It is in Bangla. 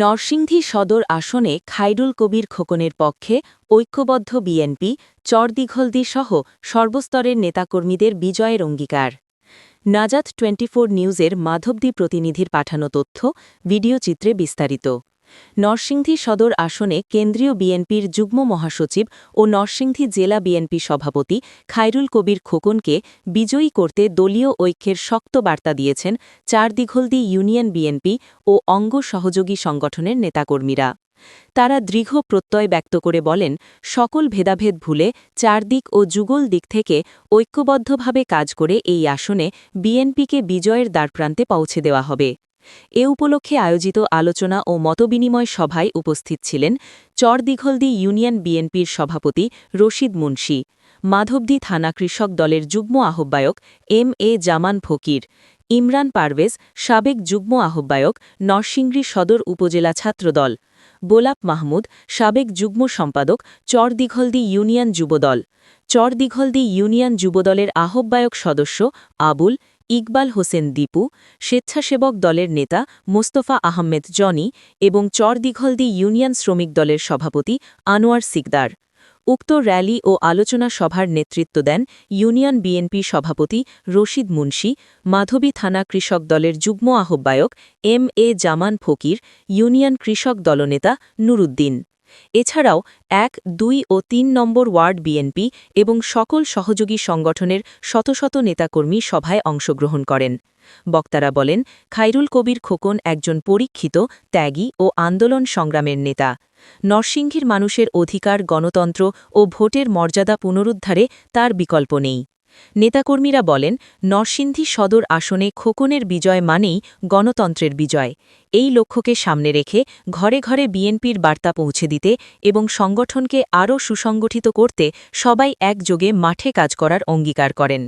নরসিংদী সদর আসনে খায়রুল কবির খোকনের পক্ষে ঐক্যবদ্ধ বিএনপি চরদিঘলদি সহ সর্বস্তরের নেতাকর্মীদের বিজয়ের অঙ্গীকার। নাজাত 24 নিউজের মাধবদী প্রতিনিধির পাঠানো তথ্য, ভিডিও চিত্রে বিস্তারিত। নরসিংদী সদর আসনে কেন্দ্রীয় বিএনপির যুগ্ম মহাসচিব ও নরসিংদী জেলা বিএনপি সভাপতি খায়রুল কবির খোকনকে বিজয়ী করতে দলীয় ঐক্যের শক্ত বার্তা দিয়েছেন চারদিঘলদি ইউনিয়ন বিএনপি ও অঙ্গ সহযোগী সংগঠনের নেতাকর্মীরা। তারা দৃঢ় প্রত্যয় ব্যক্ত করে বলেন, সকল ভেদাভেদ ভুলে চারদিক ও যুগল দিক থেকে ঐক্যবদ্ধভাবে কাজ করে এই আসনে বিএনপিকে বিজয়ের দ্বারপ্রান্তে পৌঁছে দেওয়া হবে। এ উপলক্ষে আয়োজিত আলোচনা ও মতবিনিময় সভায় উপস্থিত ছিলেন চরদিঘলদি ইউনিয়ন বিএনপির সভাপতি রশিদ মুন্সি, মাধবদী থানা কৃষক দলের যুগ্ম আহ্বায়ক এম.এ. জামান ফকির, ইমরান পারভেজ, সাবেক যুগ্ম আহ্বায়ক নরসিংদী সদর উপজেলা ছাত্রদল, বোলাপ মাহমুদ, সাবেক যুগ্ম সম্পাদক চরদিঘলদি ইউনিয়ন যুবদল, চরদিঘলদি ইউনিয়ন যুবদলের আহ্বায়ক সদস্য আবুল ইকবাল হোসেন দীপু, স্বেচ্ছাসেবক দলের নেতা মোস্তফা আহমেদ জনি এবং চরদিঘলদি ইউনিয়ন শ্রমিক দলের সভাপতি আনোয়ার সিকদার। উক্ত র্যালি ও আলোচনা সভার নেতৃত্ব দেন ইউনিয়ন বিএনপি সভাপতি রশিদ মুন্সি, মাধবী থানা কৃষক দলের যুগ্ম আহ্বায়ক এম.এ. জামান ফকির, ইউনিয়ন কৃষক দলনেতা নুরুদ্দিন। এছাড়াও ১, ২ ও ৩ নম্বর ওয়ার্ড বিএনপি এবং সকল সহযোগী সংগঠনের শত শত নেতাকর্মী সভায় অংশগ্রহণ করেন। বক্তারা বলেন, খায়রুল কবির খোকন একজন পরীক্ষিত, ত্যাগী ও আন্দোলন সংগ্রামের নেতা। নরসিংদীর মানুষের অধিকার, গণতন্ত্র ও ভোটের মর্যাদা পুনরুদ্ধারে তার বিকল্প নেই। নেতাকর্মীরা বলেন, নরসিংদী সদর আসনে খোকনের বিজয় মানেই গণতন্ত্রের বিজয়। এই লক্ষ্যকে সামনে রেখে ঘরে ঘরে বিএনপির বার্তা পৌঁছে দিতে এবং সংগঠনকে আরও সুসংগঠিত করতে সবাই একযোগে মাঠে কাজ করার অঙ্গীকার করেন।